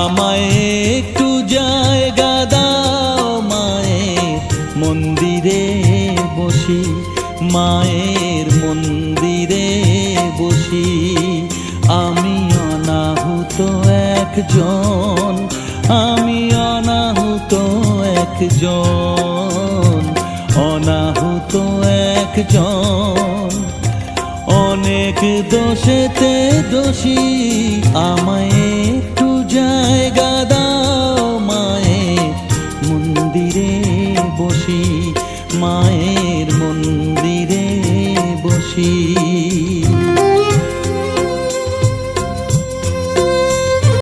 আমায় একটু জায়গা দাও মায়ের মন্দিরে বসি, মায়ের মন্দিরে বসি। আমি অনাহুত একজন, আমি অনাহুত একজন, অনাহুত একজন। অনেক দোষেতে দোষী আমায়